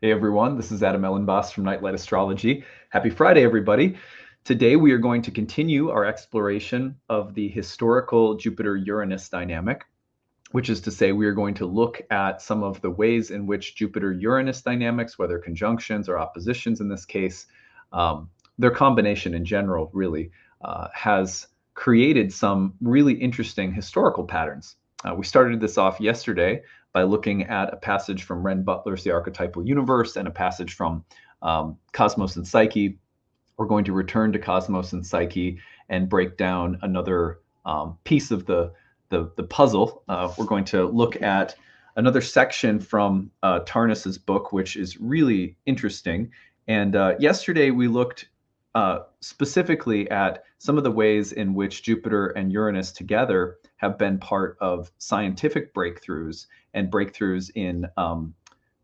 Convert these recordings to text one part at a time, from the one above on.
Hey everyone, this is Elenbaas from Nightlight Astrology. Happy Friday, everybody. Today we are going to continue our exploration of the historical Jupiter-Uranus dynamic, which is to say we are going to look at some of the ways in which Jupiter-Uranus dynamics, whether conjunctions or oppositions in this case, their combination in general really has created some really interesting historical patterns. We started this off yesterday by looking at a passage from Ren Butler's The Archetypal Universe and a passage from Cosmos and Psyche. We're going to return to Cosmos and Psyche and break down another piece of the puzzle. We're going to look at another section from Tarnus's book, which is really interesting. And yesterday we looked specifically at some of the ways in which Jupiter and Uranus together have been part of scientific breakthroughs and breakthroughs in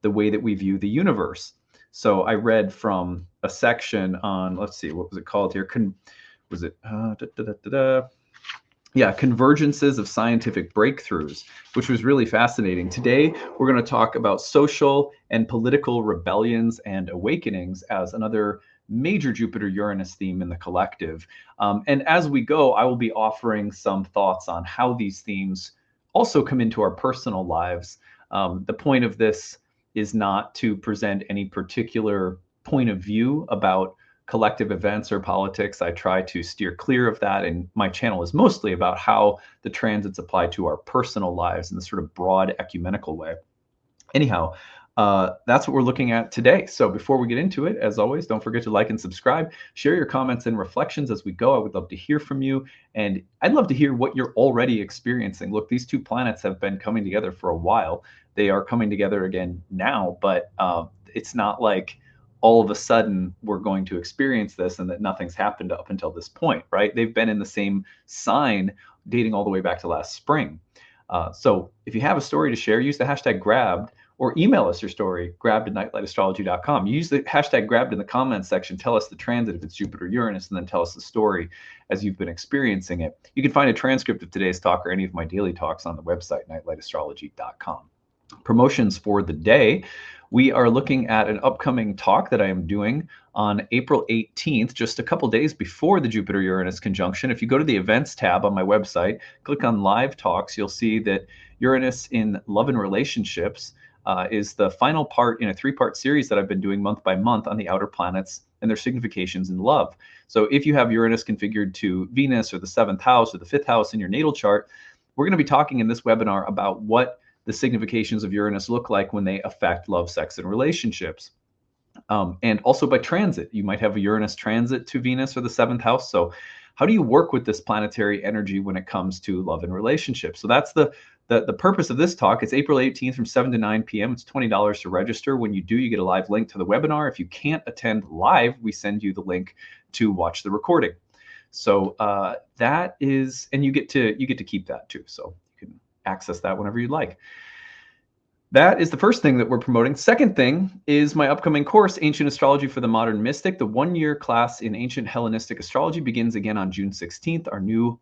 the way that we view the universe. So I read from a section on, let's see, what was it called here? Yeah, convergences of scientific breakthroughs, which was really fascinating. Today, we're going to talk about social and political rebellions and awakenings as another major Jupiter-Uranus theme in the collective. And as we go, I will be offering some thoughts on how these themes also come into our personal lives. The point of this is not to present any particular point of view about collective events or politics. I try to steer clear of that, and my channel is mostly about how the transits apply to our personal lives in this sort of broad ecumenical way. Anyhow, that's what we're looking at today. So before we get into it, as always, don't forget to like and subscribe. Share your comments and reflections as we go. I would love to hear from you, and I'd love to hear what you're already experiencing. Look, these two planets have been coming together for a while. They are coming together again now, but it's not like all of a sudden we're going to experience this and that nothing's happened up until this point, right? They've been in the same sign dating all the way back to last spring. So if you have a story to share, use the hashtag grabbed, or email us your story, grabbed@nightlightastrology.com. Use the hashtag grabbed in the comments section. Tell us the transit if it's Jupiter-Uranus, and then tell us the story as you've been experiencing it. You can find a transcript of today's talk or any of my daily talks on the website, nightlightastrology.com. Promotions for the day. We are looking at an upcoming talk that I am doing on April 18th, just a couple days before the Jupiter-Uranus conjunction. If you go to the events tab on my website, click on live talks, you'll see that Uranus in love and relationships is the final part in a three-part series that I've been doing month by month on the outer planets and their significations in love. So if you have Uranus configured to Venus or the 7th house or the 5th house in your natal chart, we're going to be talking in this webinar about what the significations of Uranus look like when they affect love, sex, and relationships. And also by transit. You might have a Uranus transit to Venus or the 7th house. So how do you work with this planetary energy when it comes to love and relationships? So that's the purpose of this talk. It's April 18th from 7 to 9 p.m. It's $20 to register. When you do, you get a live link to the webinar. If you can't attend live, we send you the link to watch the recording. So that is, and you get to keep that too. So you can access that whenever you'd like. That is the first thing that we're promoting. Second thing is my upcoming course, Ancient Astrology for the Modern Mystic. The one-year class in Ancient Hellenistic Astrology begins again on June 16th. Our new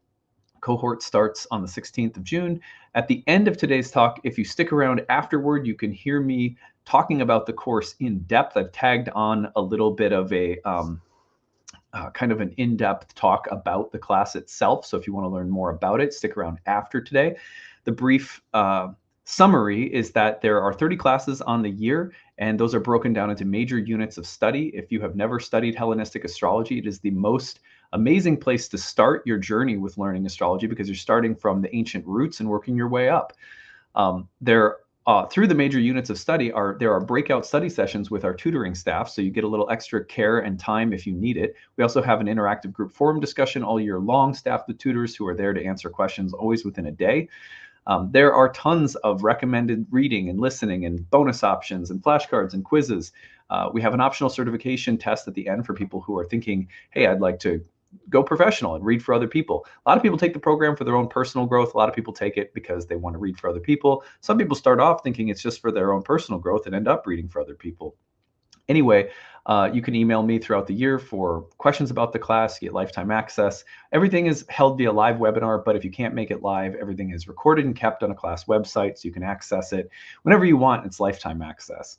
cohort starts on the 16th of June. At the end of today's talk, if you stick around afterward, you can hear me talking about the course in depth. I've tagged on a little bit of a kind of an in-depth talk about the class itself. So if you want to learn more about it, stick around after today. The brief summary is that there are 30 classes on the year, and those are broken down into major units of study. If you have never studied Hellenistic astrology, it is the most amazing place to start your journey with learning astrology because you're starting from the ancient roots and working your way up. Through the major units of study, there are breakout study sessions with our tutoring staff, so you get a little extra care and time if you need it. We also have an interactive group forum discussion all year long, staffed with tutors who are there to answer questions always within a day. There are tons of recommended reading and listening and bonus options and flashcards and quizzes. We have an optional certification test at the end for people who are thinking, hey, I'd like to go professional and read for other people. A lot of people take the program for their own personal growth. A lot of people take it because they want to read for other people. Some people start off thinking it's just for their own personal growth and end up reading for other people. Anyway, you can email me throughout the year for questions about the class, get lifetime access. Everything is held via live webinar, but if you can't make it live, everything is recorded and kept on a class website, so you can access it whenever you want. It's lifetime access.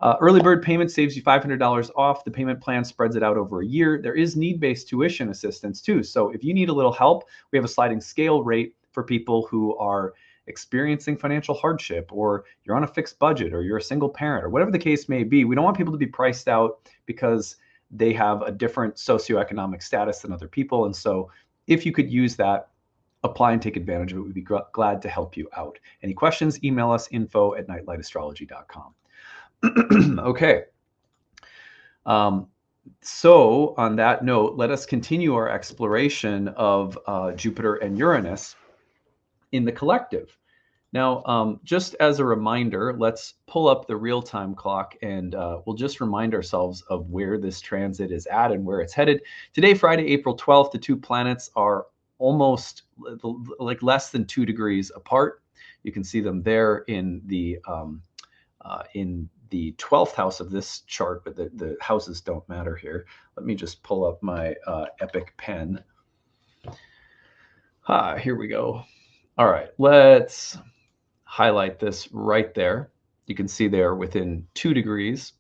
Early bird payment saves you $500 off. The payment plan spreads it out over a year. There is need-based tuition assistance too. So if you need a little help, we have a sliding scale rate for people who are experiencing financial hardship, or you're on a fixed budget, or you're a single parent, or whatever the case may be. We don't want people to be priced out because they have a different socioeconomic status than other people. And so if you could use that, apply and take advantage of it. We'd be glad to help you out. Any questions, email us info@nightlightastrology.com. Okay. So on that note, let us continue our exploration of Jupiter and Uranus in the collective. Now, just as a reminder, let's pull up the real-time clock, and we'll just remind ourselves of where this transit is at and where it's headed. Today, Friday, April 12th, the two planets are almost like less than 2 degrees apart. You can see them there in the 12th house of this chart, but the houses don't matter here. Let me just pull up my Epic pen. Here we go. All right, let's highlight this right there. You can see they're within 2 degrees,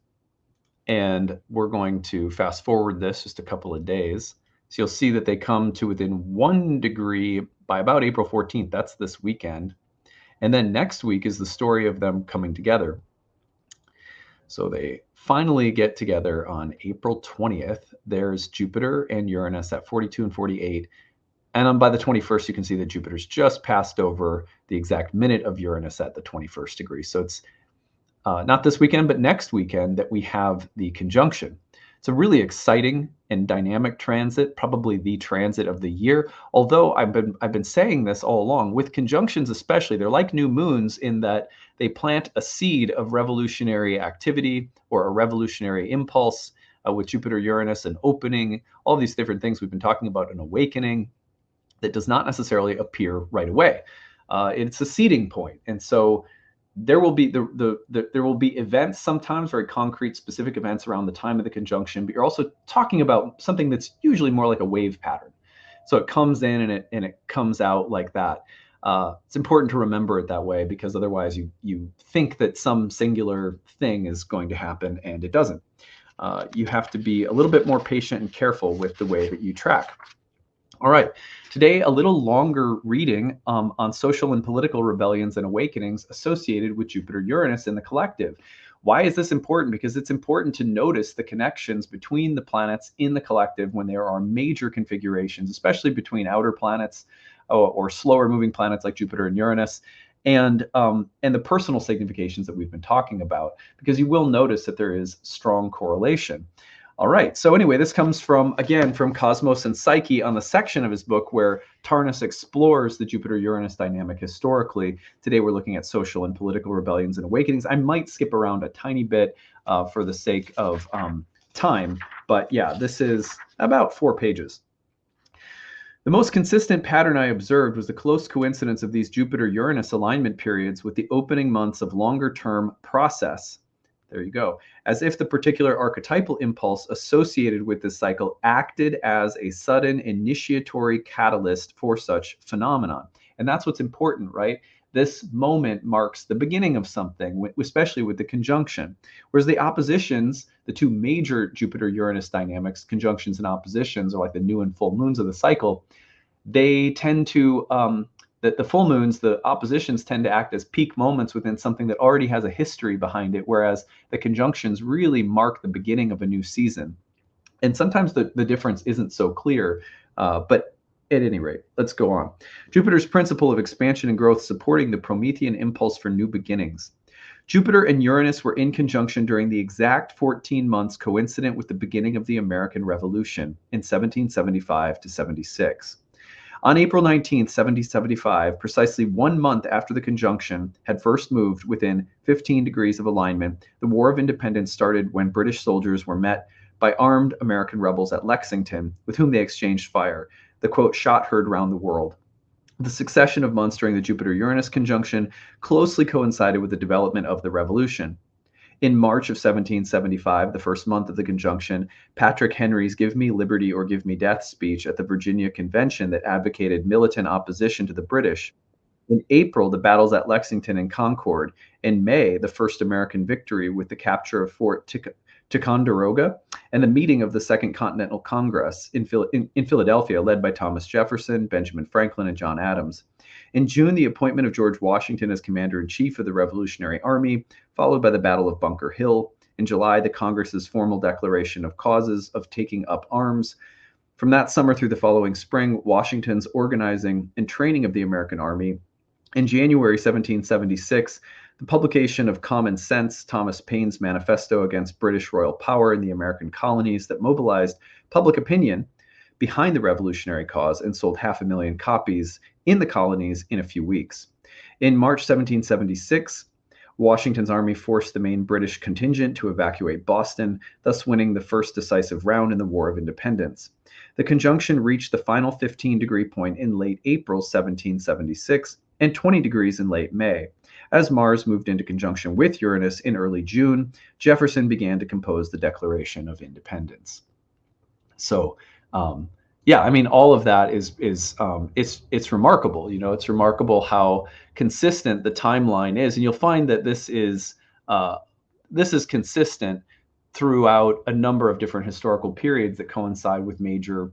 and we're going to fast forward this just a couple of days. So you'll see that they come to within 1 degree by about April 14th. That's this weekend. And then next week is the story of them coming together. So they finally get together on April 20th. There's Jupiter and Uranus at 42 and 48. And by the 21st, you can see that Jupiter's just passed over the exact minute of Uranus at the 21st degree. So it's not this weekend, but next weekend that we have the conjunction. It's a really exciting and dynamic transit, probably the transit of the year. Although I've been saying this all along, with conjunctions especially, they're like new moons in that they plant a seed of revolutionary activity or a revolutionary impulse. With Jupiter-Uranus, an opening, all these different things we've been talking about, an awakening that does not necessarily appear right away. It's a seeding point, and so there will be there will be events, sometimes very concrete, specific events around the time of the conjunction. But you're also talking about something that's usually more like a wave pattern. So it comes in and it comes out like that. It's important to remember it that way, because otherwise you think that some singular thing is going to happen and it doesn't. You have to be a little bit more patient and careful with the way that you track. All right, today a little longer reading on social and political rebellions and awakenings associated with Jupiter-Uranus in the collective. Why is this important? Because it's important to notice the connections between the planets in the collective when there are major configurations, especially between outer planets or slower moving planets like Jupiter and Uranus, and the personal significations that we've been talking about, because you will notice that there is strong correlation. All right, so anyway, this comes from, again, from Cosmos and Psyche on the section of his book where Tarnas explores the Jupiter-Uranus dynamic historically. Today we're looking at social and political rebellions and awakenings. I might skip around a tiny bit for the sake of time, but yeah, this is about 4 pages. The most consistent pattern I observed was the close coincidence of these Jupiter-Uranus alignment periods with the opening months of longer-term process. There you go. As if the particular archetypal impulse associated with this cycle acted as a sudden initiatory catalyst for such phenomenon. And that's what's important, right? This moment marks the beginning of something, especially with the conjunction. Whereas the oppositions, the two major Jupiter-Uranus dynamics, conjunctions and oppositions, are like the new and full moons of the cycle. They tend to the full moons, the oppositions, tend to act as peak moments within something that already has a history behind it, whereas the conjunctions really mark the beginning of a new season. And sometimes the difference isn't so clear, but at any rate, let's go on. Jupiter's principle of expansion and growth supporting the Promethean impulse for new beginnings. Jupiter and Uranus were in conjunction during the exact 14 months coincident with the beginning of the American Revolution in 1775 to 76. On April 19, 1775, precisely 1 month after the conjunction had first moved within 15 degrees of alignment, the War of Independence started when British soldiers were met by armed American rebels at Lexington, with whom they exchanged fire. The quote, shot heard round the world. The succession of months during the Jupiter-Uranus conjunction closely coincided with the development of the revolution. In March of 1775, the first month of the conjunction, Patrick Henry's Give Me Liberty or Give Me Death speech at the Virginia Convention that advocated militant opposition to the British In April, the battles at Lexington and Concord. In May, the first American victory with the capture of Fort Ticonderoga and the meeting of the Second Continental Congress in Philadelphia, led by Thomas Jefferson, Benjamin Franklin, and John Adams. In June, the appointment of George Washington as Commander-in-Chief of the Revolutionary Army, followed by the Battle of Bunker Hill. In July, the Congress's formal declaration of causes of taking up arms. From that summer through the following spring, Washington's organizing and training of the American Army. In January 1776, the publication of Common Sense, Thomas Paine's manifesto against British royal power in the American colonies that mobilized public opinion behind the revolutionary cause and sold 500,000 copies in the colonies in a few weeks. In March 1776, Washington's army forced the main British contingent to evacuate Boston, thus winning the first decisive round in the War of Independence. The conjunction reached the final 15-degree point in late April 1776 and 20 degrees in late May. As Mars moved into conjunction with Uranus in early June, Jefferson began to compose the Declaration of Independence. So, yeah, I mean, all of that is it's remarkable. You know, it's remarkable how consistent the timeline is, and you'll find that this is consistent throughout a number of different historical periods that coincide with major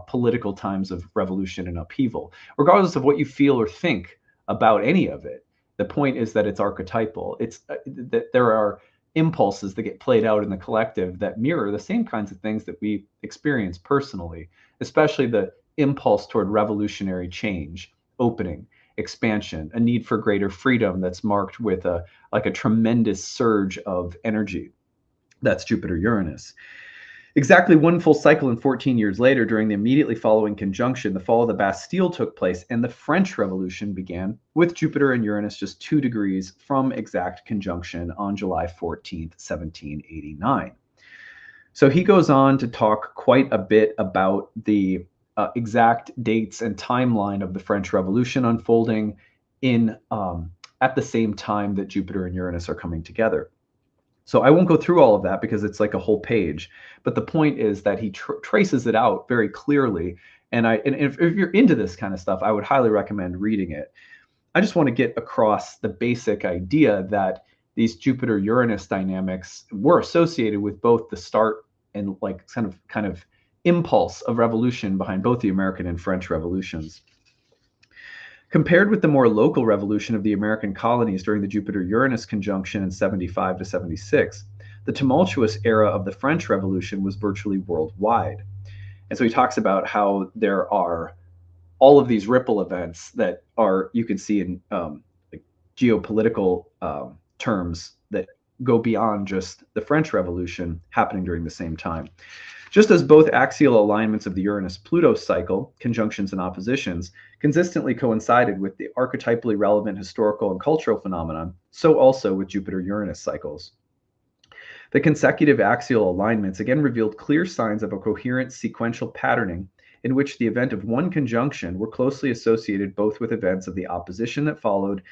political times of revolution and upheaval. Regardless of what you feel or think about any of it, the point is that it's archetypal. It's that there are impulses that get played out in the collective that mirror the same kinds of things that we experience personally, especially the impulse toward revolutionary change, opening, expansion, a need for greater freedom that's marked with a tremendous surge of energy. That's Jupiter-Uranus. Exactly one full cycle and 14 years later, during the immediately following conjunction, the fall of the Bastille took place and the French Revolution began, with Jupiter and Uranus just 2 degrees from exact conjunction on July 14th, 1789. So he goes on to talk quite a bit about the exact dates and timeline of the French Revolution unfolding in at the same time that Jupiter and Uranus are coming together. So I won't go through all of that because it's like a whole page. But the point is that he traces it out very clearly. And if you're into this kind of stuff, I would highly recommend reading it. I just want to get across the basic idea that these Jupiter-Uranus dynamics were associated with both the start and like kind of impulse of revolution behind both the American and French revolutions. Compared with the more local revolution of the American colonies during the Jupiter-Uranus conjunction in 75 to 76, the tumultuous era of the French Revolution was virtually worldwide. And so he talks about how there are all of these ripple events that are, you can see in like geopolitical terms that go beyond just the French Revolution happening during the same time. Just as both axial alignments of the Uranus-Pluto cycle, conjunctions and oppositions, consistently coincided with the archetypally relevant historical and cultural phenomenon, so also with Jupiter-Uranus cycles. The consecutive axial alignments again revealed clear signs of a coherent sequential patterning in which the event of one conjunction were closely associated both with events of the opposition that followed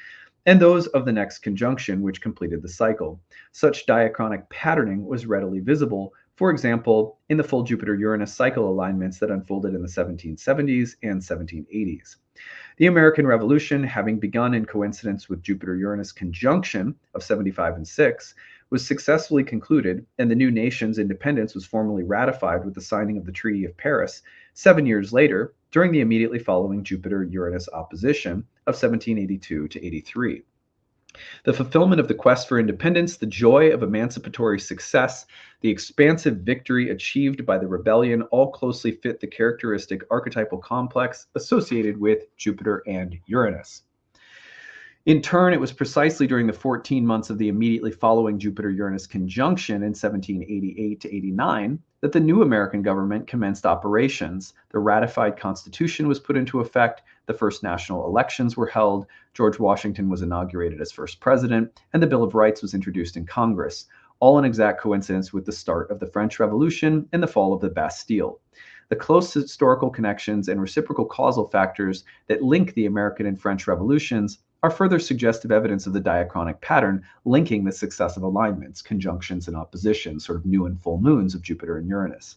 and those of the next conjunction which completed the cycle. Such diachronic patterning was readily visible, for example, in the full Jupiter-Uranus cycle alignments that unfolded in the 1770s and 1780s. The American Revolution, having begun in coincidence with Jupiter-Uranus conjunction of 75 and 6, was successfully concluded, and the new nation's independence was formally ratified with the signing of the Treaty of Paris 7 years later, during the immediately following Jupiter-Uranus opposition of 1782 to 83. The fulfillment of the quest for independence, the joy of emancipatory success, the expansive victory achieved by the rebellion all closely fit the characteristic archetypal complex associated with Jupiter and Uranus. In turn, it was precisely during the 14 months of the immediately following Jupiter-Uranus conjunction in 1788 to 89 that the new American government commenced operations. The ratified Constitution was put into effect, the first national elections were held, George Washington was inaugurated as first president, and the Bill of Rights was introduced in Congress, all in exact coincidence with the start of the French Revolution and the fall of the Bastille. The close historical connections and reciprocal causal factors that link the American and French revolutions are further suggestive evidence of the diachronic pattern linking the successive alignments, conjunctions, and oppositions, sort of new and full moons of Jupiter and Uranus.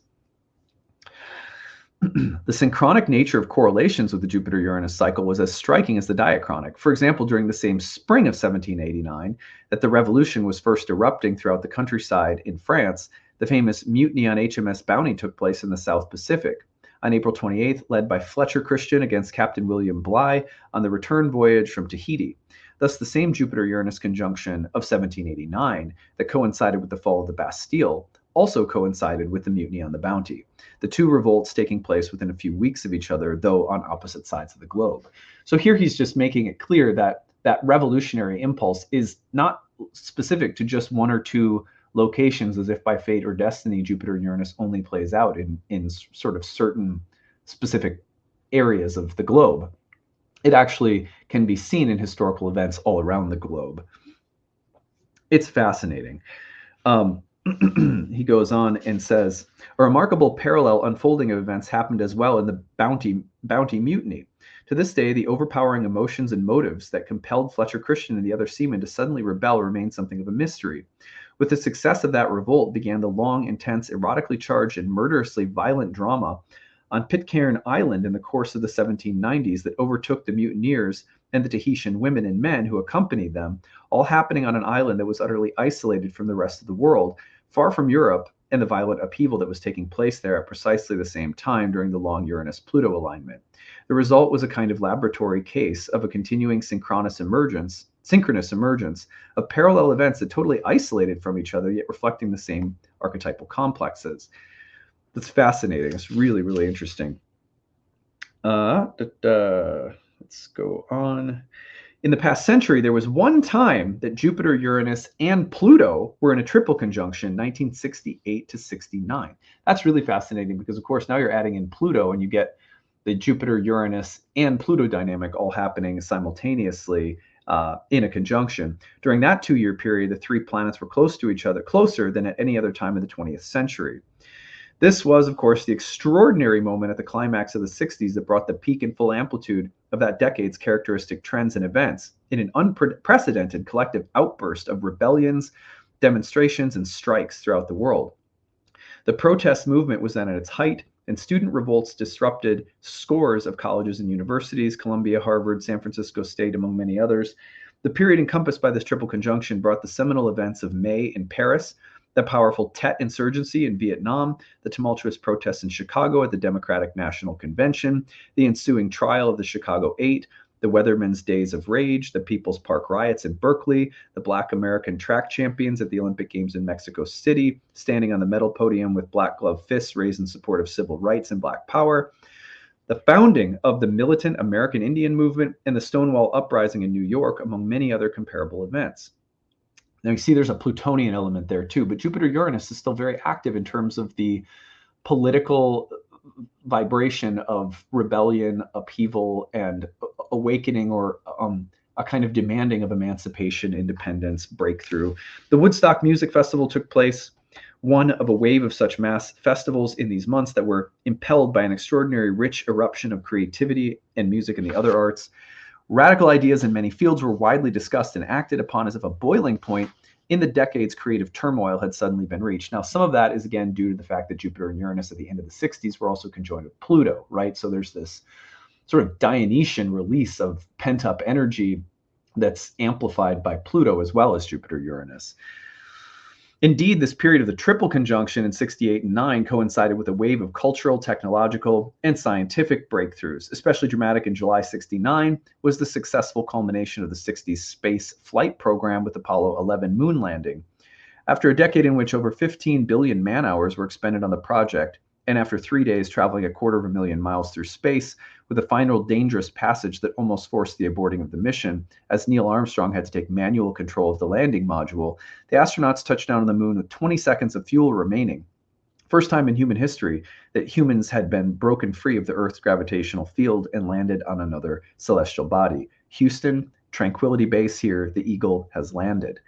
The synchronic nature of correlations with the Jupiter-Uranus cycle was as striking as the diachronic. For example, during the same spring of 1789 that the revolution was first erupting throughout the countryside in France, the famous mutiny on HMS Bounty took place in the South Pacific. On April 28th, led by Fletcher Christian against Captain William Bligh on the return voyage from Tahiti. Thus, the same Jupiter-Uranus conjunction of 1789 that coincided with the fall of the Bastille also coincided with the mutiny on the Bounty, the two revolts taking place within a few weeks of each other, though on opposite sides of the globe. So here he's just making it clear that that revolutionary impulse is not specific to just one or two locations, as if by fate or destiny, Jupiter and Uranus only plays out in sort of certain specific areas of the globe. It actually can be seen in historical events all around the globe. It's fascinating. He goes on and says, a remarkable parallel unfolding of events happened as well in the Bounty mutiny. To this day, the overpowering emotions and motives that compelled Fletcher Christian and the other seamen to suddenly rebel remain something of a mystery. With the success of that revolt began the long, intense, erotically charged, and murderously violent drama on Pitcairn Island in the course of the 1790s that overtook the mutineers and the Tahitian women and men who accompanied them, all happening on an island that was utterly isolated from the rest of the world, far from Europe and the violent upheaval that was taking place there at precisely the same time during the long Uranus-Pluto alignment. The result was a kind of laboratory case of a continuing synchronous emergence of parallel events that totally isolated from each other, yet reflecting the same archetypal complexes. That's fascinating. It's really, really interesting. Let's go on. In the past century, there was one time that Jupiter, Uranus, and Pluto were in a triple conjunction, 1968 to 69. That's really fascinating because, of course, now you're adding in Pluto and you get the Jupiter, Uranus, and Pluto dynamic all happening simultaneously in a conjunction. During that 2-year period, the three planets were close to each other, closer than at any other time in the 20th century. This was, of course, the extraordinary moment at the climax of the 60s that brought the peak and full amplitude of that decade's characteristic trends and events in an unprecedented collective outburst of rebellions, demonstrations, and strikes throughout the world. The protest movement was then at its height, and student revolts disrupted scores of colleges and universities, Columbia, Harvard, San Francisco State, among many others. The period encompassed by this triple conjunction brought the seminal events of May in Paris, the powerful Tet insurgency in Vietnam, the tumultuous protests in Chicago at the Democratic National Convention, the ensuing trial of the Chicago Eight, the Weathermen's Days of Rage, the People's Park riots in Berkeley, the Black American track champions at the Olympic Games in Mexico City, standing on the medal podium with black glove fists raised in support of civil rights and black power, the founding of the militant American Indian movement, and the Stonewall Uprising in New York, among many other comparable events. Now you see there's a Plutonian element there too, but Jupiter-Uranus is still very active in terms of the political vibration of rebellion, upheaval, and awakening, or a kind of demanding of emancipation, independence, breakthrough. The Woodstock Music Festival took place, one of a wave of such mass festivals in these months that were impelled by an extraordinary rich eruption of creativity and music and the other arts. Radical ideas in many fields were widely discussed and acted upon as if a boiling point in the decades creative turmoil had suddenly been reached. Now, some of that is, again, due to the fact that Jupiter and Uranus at the end of the 60s were also conjoined with Pluto, right? So there's this sort of Dionysian release of pent-up energy that's amplified by Pluto as well as Jupiter-Uranus. Indeed, this period of the triple conjunction in 68 and 9 coincided with a wave of cultural, technological, and scientific breakthroughs. Especially dramatic in July 69 was the successful culmination of the 60s space flight program with Apollo 11 moon landing. After a decade in which over 15 billion man-hours were expended on the project, and after 3 days traveling 250,000 miles through space, with a final dangerous passage that almost forced the aborting of the mission, as Neil Armstrong had to take manual control of the landing module, the astronauts touched down on the moon with 20 seconds of fuel remaining. First time in human history that humans had been broken free of the Earth's gravitational field and landed on another celestial body. Houston, Tranquility Base here, the Eagle has landed.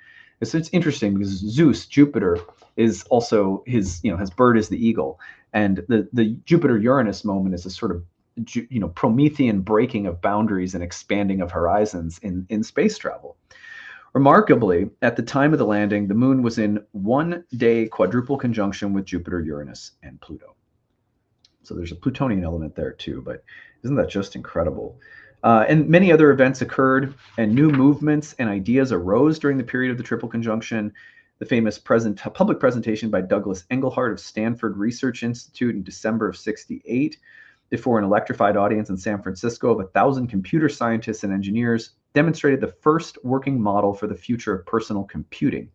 It's interesting because Zeus, Jupiter, is also his bird is the eagle. And the Jupiter-Uranus moment is a sort of Promethean breaking of boundaries and expanding of horizons in space travel. Remarkably, at the time of the landing, the moon was in 1-day quadruple conjunction with Jupiter, Uranus, and Pluto. So there's a plutonian element there too, but isn't that just incredible? And many other events occurred, and new movements and ideas arose during the period of the triple conjunction. The famous public presentation by Douglas Engelhart of Stanford Research Institute in December of '68 before an electrified audience in San Francisco of 1,000 computer scientists and engineers demonstrated the first working model for the future of personal computing.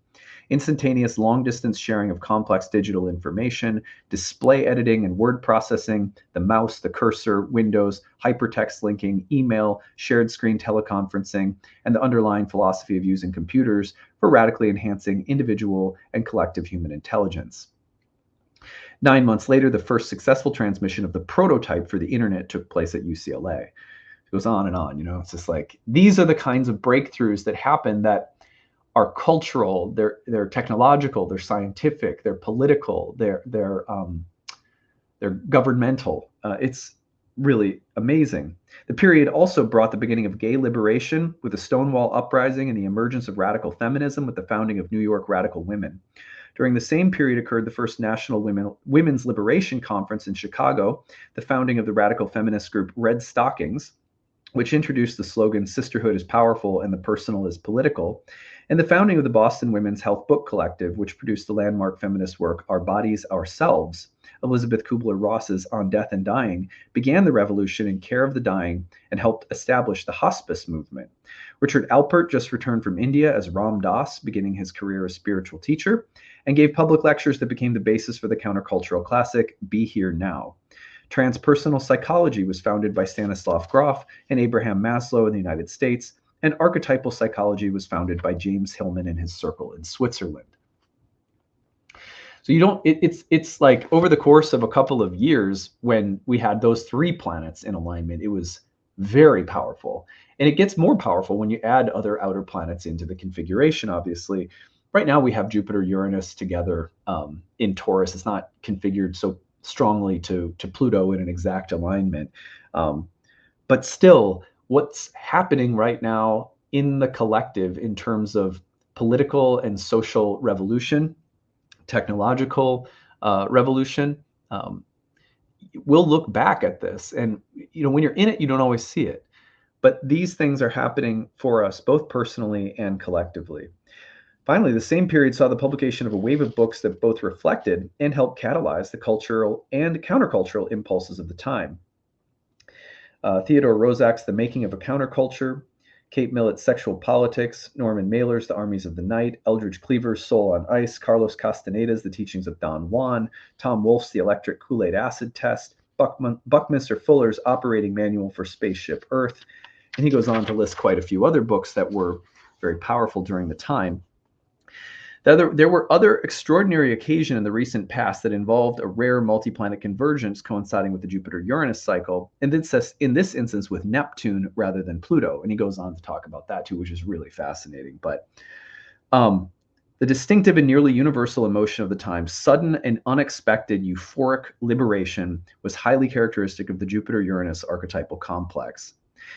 Instantaneous long-distance sharing of complex digital information, display editing and word processing, the mouse, the cursor, Windows, hypertext linking, email, shared screen teleconferencing, and the underlying philosophy of using computers for radically enhancing individual and collective human intelligence. 9 months later, the first successful transmission of the prototype for the internet took place at UCLA. It goes on and on, it's just like, these are the kinds of breakthroughs that happen that are cultural, they're technological, they're scientific, they're political, they're governmental. It's really amazing. The period also brought the beginning of gay liberation with the Stonewall Uprising and the emergence of radical feminism with the founding of New York Radical Women. During the same period occurred the first National Women's Liberation Conference in Chicago, the founding of the radical feminist group Red Stockings, which introduced the slogan, "Sisterhood is powerful and the personal is political," and the founding of the Boston Women's Health Book Collective, which produced the landmark feminist work, Our Bodies, Ourselves. Elizabeth Kubler-Ross's On Death and Dying began the revolution in care of the dying and helped establish the hospice movement. Richard Alpert just returned from India as Ram Dass, beginning his career as spiritual teacher, and gave public lectures that became the basis for the countercultural classic, Be Here Now. Transpersonal psychology was founded by Stanislav Grof and Abraham Maslow in the United States, and archetypal psychology was founded by James Hillman and his circle in Switzerland. So it's like over the course of a couple of years when we had those three planets in alignment, it was very powerful. And it gets more powerful when you add other outer planets into the configuration, obviously. Right now we have Jupiter-Uranus together in Taurus. It's not configured so strongly to Pluto in an exact alignment. But still, what's happening right now in the collective in terms of political and social revolution, technological revolution, we'll look back at this. And when you're in it, you don't always see it. But these things are happening for us, both personally and collectively. Finally, the same period saw the publication of a wave of books that both reflected and helped catalyze the cultural and countercultural impulses of the time. Theodore Roszak's The Making of a Counterculture, Kate Millett's Sexual Politics, Norman Mailer's The Armies of the Night, Eldridge Cleaver's Soul on Ice, Carlos Castaneda's The Teachings of Don Juan, Tom Wolfe's The Electric Kool-Aid Acid Test, Buckminster Fuller's Operating Manual for Spaceship Earth, and he goes on to list quite a few other books that were very powerful during the time. There were other extraordinary occasions in the recent past that involved a rare multi-planet convergence coinciding with the Jupiter-Uranus cycle, and in this instance with Neptune rather than Pluto. And he goes on to talk about that too, which is really fascinating. But the distinctive and nearly universal emotion of the time, sudden and unexpected euphoric liberation, was highly characteristic of the Jupiter-Uranus archetypal complex.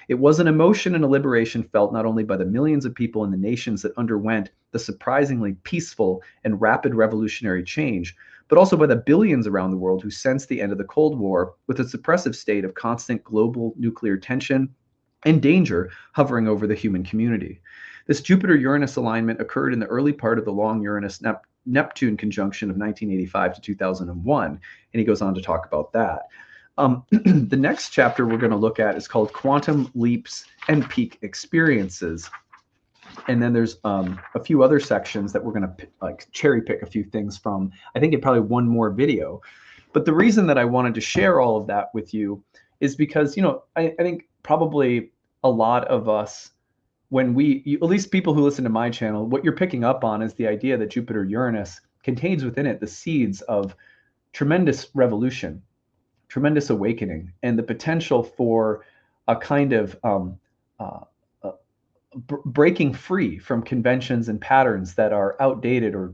It was an emotion and a liberation felt not only by the millions of people in the nations that underwent the surprisingly peaceful and rapid revolutionary change, but also by the billions around the world who sensed the end of the Cold War with its oppressive state of constant global nuclear tension and danger hovering over the human community. This Jupiter-Uranus alignment occurred in the early part of the long Uranus-Neptune conjunction of 1985 to 2001, and he goes on to talk about that. The next chapter we're going to look at is called Quantum Leaps and Peak Experiences. And then there's a few other sections that we're going to cherry pick a few things from. I think it probably one more video. But the reason that I wanted to share all of that with you is because, I think probably a lot of us, at least people who listen to my channel, what you're picking up on is the idea that Jupiter-Uranus contains within it the seeds of tremendous revolution, tremendous awakening, and the potential for a kind of breaking free from conventions and patterns that are outdated or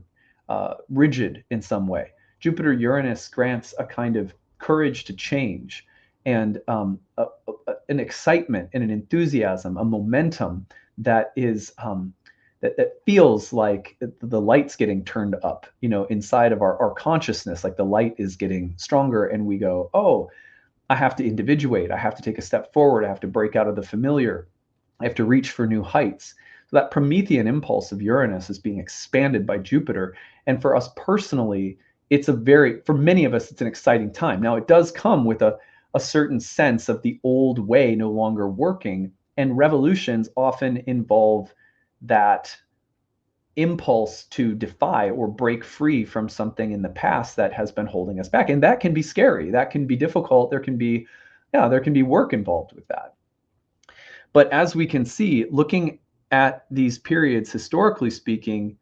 rigid in some way. Jupiter-Uranus grants a kind of courage to change and an excitement and an enthusiasm, a momentum that is that feels like the light's getting turned up, inside of our consciousness, like the light is getting stronger, and we go, oh, I have to individuate. I have to take a step forward. I have to break out of the familiar. I have to reach for new heights. So that Promethean impulse of Uranus is being expanded by Jupiter. And for us personally, for many of us, it's an exciting time. Now, it does come with a certain sense of the old way no longer working. And revolutions often involve that impulse to defy or break free from something in the past that has been holding us back. And that can be scary. That can be difficult. There can be work involved with that. But as we can see, looking at these periods, historically speaking,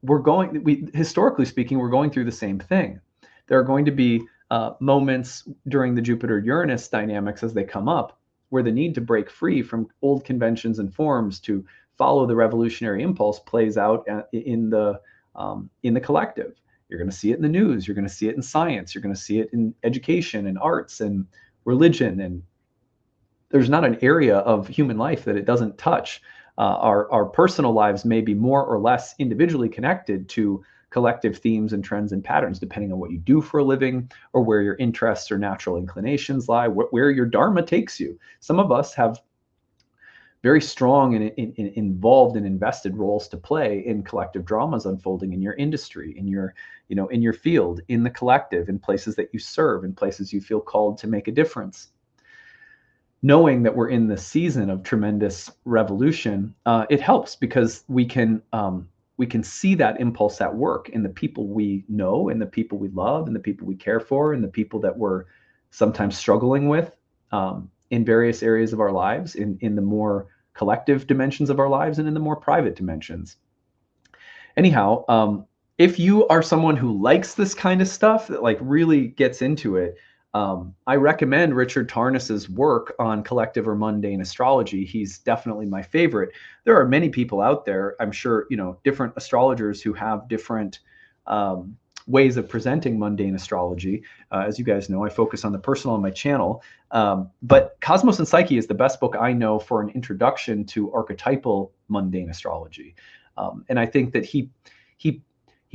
we're going through the same thing. There are going to be moments during the Jupiter-Uranus dynamics as they come up, where the need to break free from old conventions and forms to follow the revolutionary impulse plays out in the collective. You're going to see it in the news. You're going to see it in science. You're going to see it in education and arts and religion. And there's not an area of human life that it doesn't touch. Our personal lives may be more or less individually connected to collective themes and trends and patterns, depending on what you do for a living or where your interests or natural inclinations lie, where your dharma takes you. Some of us have very strong and involved and invested roles to play in collective dramas unfolding in your industry, in your field, in the collective, in places that you serve, in places you feel called to make a difference. Knowing that we're in the season of tremendous revolution, it helps because we can see that impulse at work in the people we know, in the people we love, in the people we care for, in the people that we're sometimes struggling with in various areas of our lives, in the more collective dimensions of our lives and in the more private dimensions. Anyhow, if you are someone who likes this kind of stuff, that like really gets into it, I recommend Richard Tarnas's work on collective or mundane astrology. He's definitely my favorite. There are many people out there, I'm sure, different astrologers who have different ways of presenting mundane astrology. As you guys know, I focus on the personal on my channel. But Cosmos and Psyche is the best book I know for an introduction to archetypal mundane astrology. And I think that he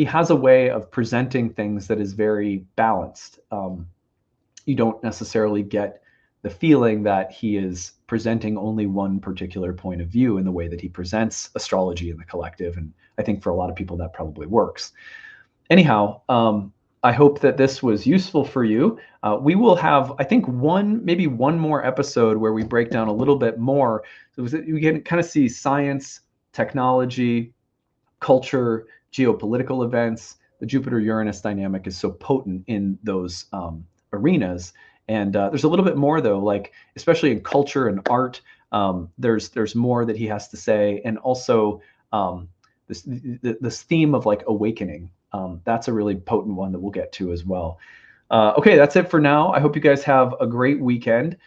has a way of presenting things that is very balanced. You don't necessarily get the feeling that he is presenting only one particular point of view in the way that he presents astrology in the collective. And I think for a lot of people that probably works. Anyhow, I hope that this was useful for you. We will have, I think, maybe one more episode where we break down a little bit more. So we can kind of see science, technology, culture, geopolitical events. The Jupiter-Uranus dynamic is so potent in those arenas. And there's a little bit more, though, like especially in culture and art. There's more that he has to say, and also this theme of like awakening. That's a really potent one that we'll get to as well. Okay, that's it for now. I hope you guys have a great weekend.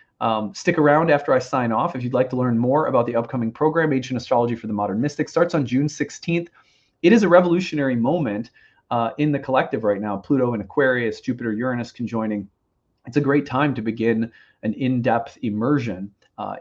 Stick around after I sign off. If you'd like to learn more about the upcoming program, Ancient Astrology for the Modern Mystic, starts on June 16th. It is a revolutionary moment in the collective right now. Pluto in Aquarius, Jupiter-Uranus conjoining. It's a great time to begin an in-depth immersion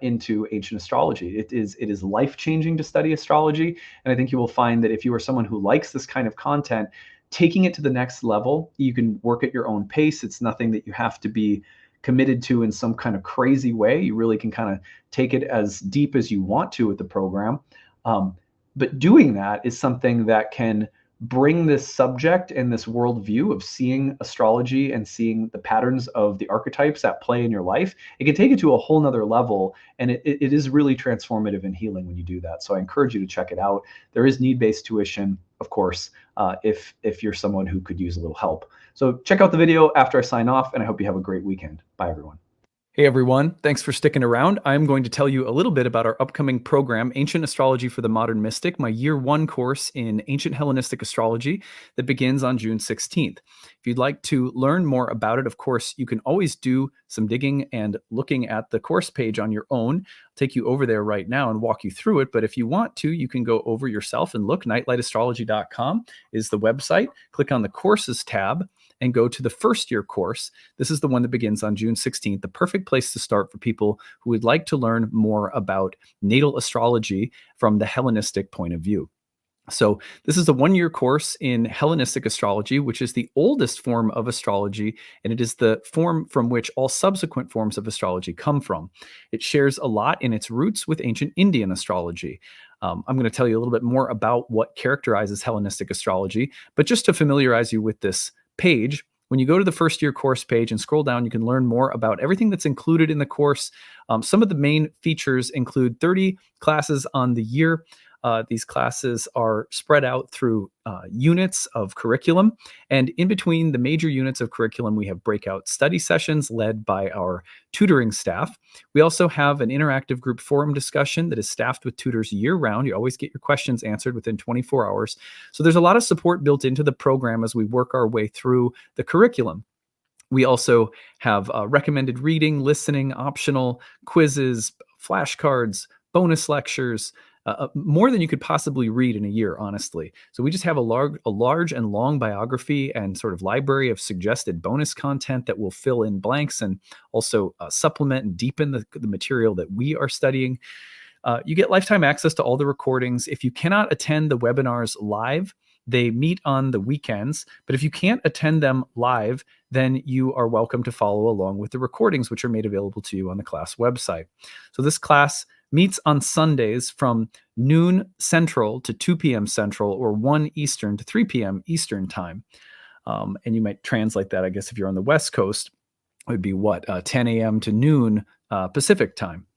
into ancient astrology. It is life-changing to study astrology, and I think you will find that if you are someone who likes this kind of content, taking it to the next level, you can work at your own pace. It's nothing that you have to be committed to in some kind of crazy way. You really can kind of take it as deep as you want to with the program. But doing that is something that can bring this subject and this worldview of seeing astrology and seeing the patterns of the archetypes at play in your life. It can take it to a whole nother level, and it is really transformative and healing when you do that. So I encourage you to check it out. There is need-based tuition, of course, if you're someone who could use a little help. So check out the video after I sign off, and I hope you have a great weekend. Bye, everyone. Hey everyone, thanks for sticking around. I'm going to tell you a little bit about our upcoming program, Ancient Astrology for the Modern Mystic, my year 1 course in ancient Hellenistic astrology that begins on June 16th. If you'd like to learn more about it, of course, you can always do some digging and looking at the course page on your own. I'll take you over there right now and walk you through it. But if you want to, you can go over yourself and look. Nightlightastrology.com is the website. Click on the courses tab, and go to the first year course. This is the one that begins on June 16th, the perfect place to start for people who would like to learn more about natal astrology from the Hellenistic point of view. So, this is a 1 year course in Hellenistic astrology, which is the oldest form of astrology, and it is the form from which all subsequent forms of astrology come from. It shares a lot in its roots with ancient Indian astrology. I'm going to tell you a little bit more about what characterizes Hellenistic astrology, but just to familiarize you with this page, when you go to the first year course page and scroll down, you can learn more about everything that's included in the course. Some of the main features include 30 classes on the year. These classes are spread out through units of curriculum. And in between the major units of curriculum, we have breakout study sessions led by our tutoring staff. We also have an interactive group forum discussion that is staffed with tutors year round. You always get your questions answered within 24 hours. So there's a lot of support built into the program as we work our way through the curriculum. We also have recommended reading, listening, optional quizzes, flashcards, bonus lectures, more than you could possibly read in a year, honestly. So we just have a large and long biography and sort of library of suggested bonus content that will fill in blanks and also supplement and deepen the material that we are studying. You get lifetime access to all the recordings. If you cannot attend the webinars live, they meet on the weekends, but if you can't attend them live, then you are welcome to follow along with the recordings, which are made available to you on the class website. So this class meets on Sundays from noon Central to 2 p.m. Central, or 1 Eastern to 3 p.m. Eastern time. And you might translate that, I guess, if you're on the West Coast, it would be 10 a.m. to noon Pacific time.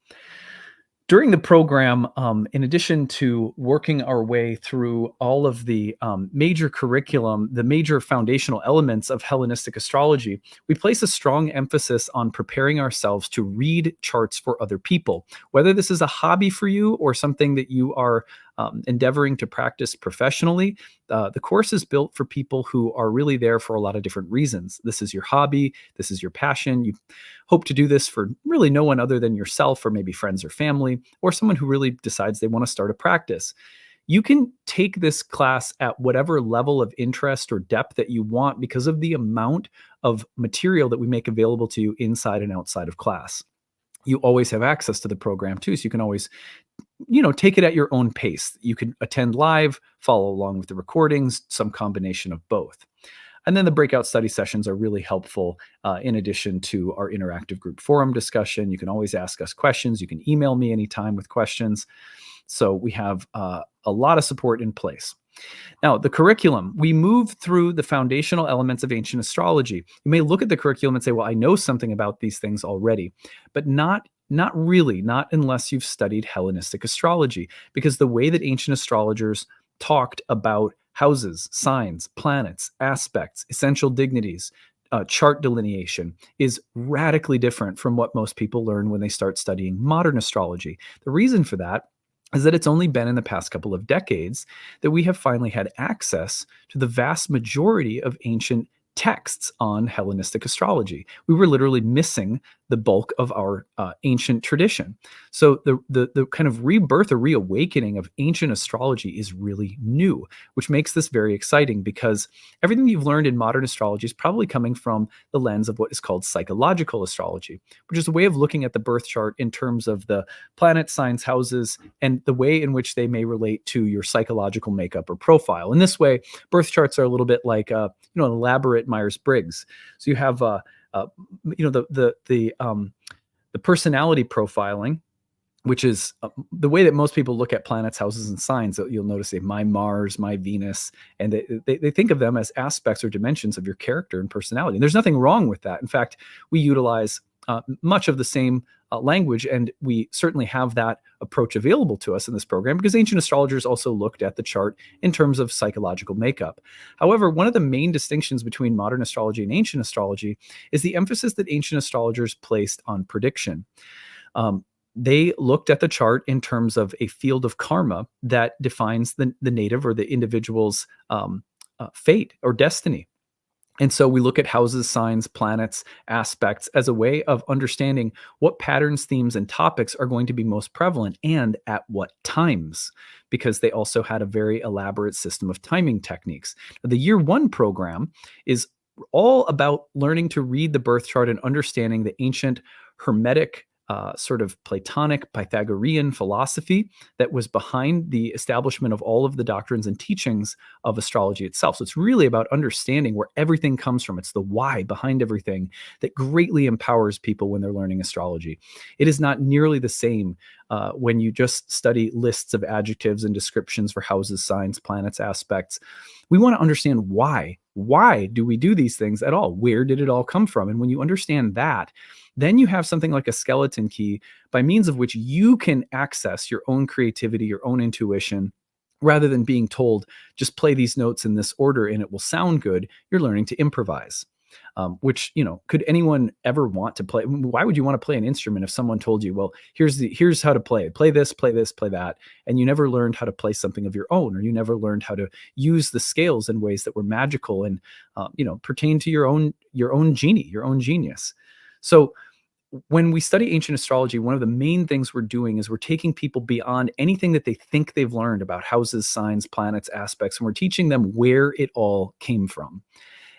During the program, in addition to working our way through all of the major curriculum, the major foundational elements of Hellenistic astrology, we place a strong emphasis on preparing ourselves to read charts for other people. Whether this is a hobby for you or something that you are endeavoring to practice professionally, the course is built for people who are really there for a lot of different reasons. This is your hobby, this is your passion. You hope to do this for really no one other than yourself, or maybe friends or family, or someone who really decides they want to start a practice. You can take this class at whatever level of interest or depth that you want because of the amount of material that we make available to you inside and outside of class. You always have access to the program too, so you can always take it at your own pace. You can attend live, follow along with the recordings, some combination of both. And then the breakout study sessions are really helpful in addition to our interactive group forum discussion. You can always ask us questions. You can email me anytime with questions. So we have a lot of support in place. Now, the curriculum, we move through the foundational elements of ancient astrology. You may look at the curriculum and say, well, I know something about these things already, but not really, not unless you've studied Hellenistic astrology, because the way that ancient astrologers talked about houses, signs, planets, aspects, essential dignities, chart delineation is radically different from what most people learn when they start studying modern astrology. The reason for that is that it's only been in the past couple of decades that we have finally had access to the vast majority of ancient texts on Hellenistic astrology. We were literally missing the bulk of our ancient tradition. So the kind of rebirth or reawakening of ancient astrology is really new, which makes this very exciting because everything you've learned in modern astrology is probably coming from the lens of what is called psychological astrology, which is a way of looking at the birth chart in terms of the planet signs, houses, and the way in which they may relate to your psychological makeup or profile. In this way, birth charts are a little bit like an elaborate Myers-Briggs. So you have the personality profiling, which is the way that most people look at planets, houses, and signs. You'll notice my Mars, my Venus, and they think of them as aspects or dimensions of your character and personality. And there's nothing wrong with that. In fact, we utilize much of the same language, and we certainly have that approach available to us in this program because ancient astrologers also looked at the chart in terms of psychological makeup. However, one of the main distinctions between modern astrology and ancient astrology is the emphasis that ancient astrologers placed on prediction. They looked at the chart in terms of a field of karma that defines the native or the individual's fate or destiny. And so we look at houses, signs, planets, aspects as a way of understanding what patterns, themes, and topics are going to be most prevalent and at what times, because they also had a very elaborate system of timing techniques. The year one program is all about learning to read the birth chart and understanding the ancient Hermetic, sort of Platonic, Pythagorean philosophy that was behind the establishment of all of the doctrines and teachings of astrology itself. So it's really about understanding where everything comes from. It's the why behind everything that greatly empowers people when they're learning astrology. It is not nearly the same when you just study lists of adjectives and descriptions for houses, signs, planets, aspects. We want to understand why. Why do we do these things at all? Where did it all come from? And when you understand that, then you have something like a skeleton key by means of which you can access your own creativity, your own intuition, rather than being told, just play these notes in this order and it will sound good. You're learning to improvise. Which, could anyone ever want to play? Why would you want to play an instrument if someone told you, well, here's how to play this, play this, play that, and you never learned how to play something of your own, or you never learned how to use the scales in ways that were magical and pertain to your own genie, your own genius. So when we study ancient astrology, one of the main things we're doing is we're taking people beyond anything that they think they've learned about houses, signs, planets, aspects, and we're teaching them where it all came from.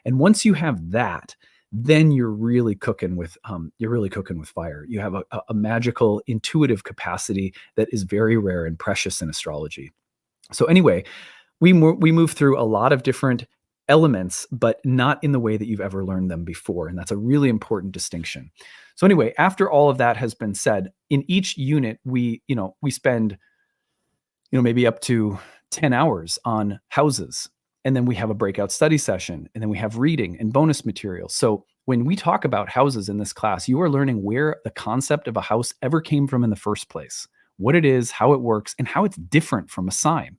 And once you have that, then you're really cooking with fire. You have a magical, intuitive capacity that is very rare and precious in astrology. So anyway, we move through a lot of different elements, but not in the way that you've ever learned them before, and that's a really important distinction. So anyway, after all of that has been said, in each unit we spend maybe up to 10 hours on houses. And then we have a breakout study session, and then we have reading and bonus material. So when we talk about houses in this class, you are learning where the concept of a house ever came from in the first place, what it is, how it works, and how it's different from a sign.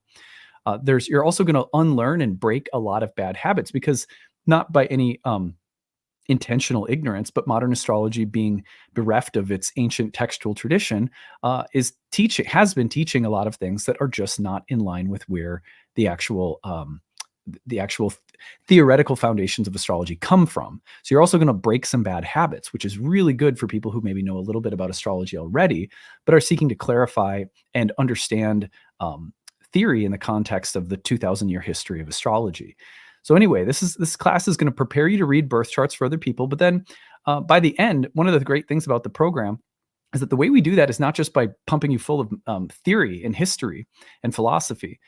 You're also going to unlearn and break a lot of bad habits, because not by any intentional ignorance, but modern astrology, being bereft of its ancient textual tradition, has been teaching a lot of things that are just not in line with where the actual theoretical foundations of astrology come from. So you're also going to break some bad habits, which is really good for people who maybe know a little bit about astrology already, but are seeking to clarify and understand theory in the context of the 2,000-year history of astrology. So anyway, this class is going to prepare you to read birth charts for other people. But then by the end, one of the great things about the program is that the way we do that is not just by pumping you full of theory and history and philosophy.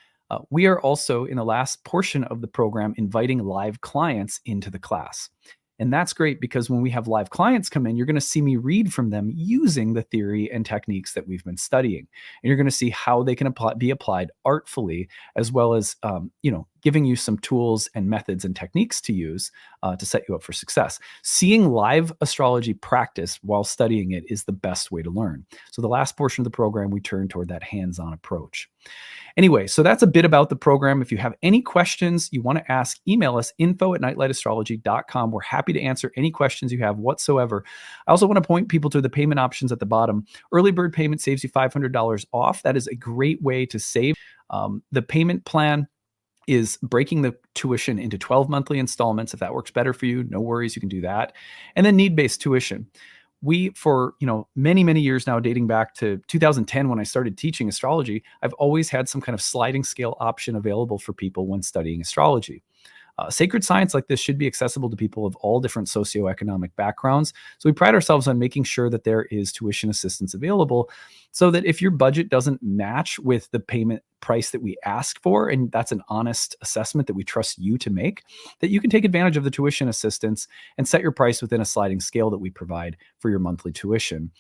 We are also, in the last portion of the program, inviting live clients into the class. And that's great, because when we have live clients come in, you're going to see me read from them using the theory and techniques that we've been studying. And you're going to see how they can be applied artfully, as well as, giving you some tools and methods and techniques to use to set you up for success. Seeing live astrology practice while studying it is the best way to learn. So the last portion of the program, we turn toward that hands-on approach. Anyway, so that's a bit about the program. If you have any questions you want to ask, email us, info@nightlightastrology.com. We're happy to answer any questions you have whatsoever. I also want to point people to the payment options at the bottom. Early bird payment saves you $500 off. That is a great way to save. The payment plan is breaking the tuition into 12 monthly installments. If that works better for you, no worries, you can do that. And then need-based tuition. We, for many, many years now, dating back to 2010 when I started teaching astrology, I've always had some kind of sliding scale option available for people when studying astrology. Sacred science like this should be accessible to people of all different socioeconomic backgrounds. So we pride ourselves on making sure that there is tuition assistance available, so that if your budget doesn't match with the payment price that we ask for, and that's an honest assessment that we trust you to make, that you can take advantage of the tuition assistance and set your price within a sliding scale that we provide for your monthly tuition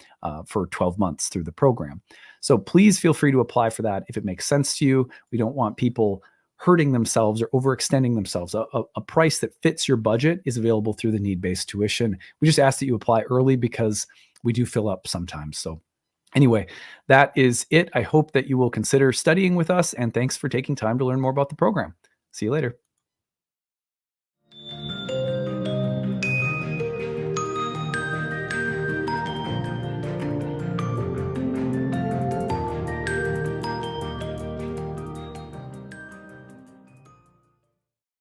for 12 months through the program. So please feel free to apply for that if it makes sense to you. We don't want people hurting themselves or overextending themselves. A price that fits your budget is available through the need-based tuition. We just ask that you apply early, because we do fill up sometimes. So anyway, that is it. I hope that you will consider studying with us, and thanks for taking time to learn more about the program. See you later.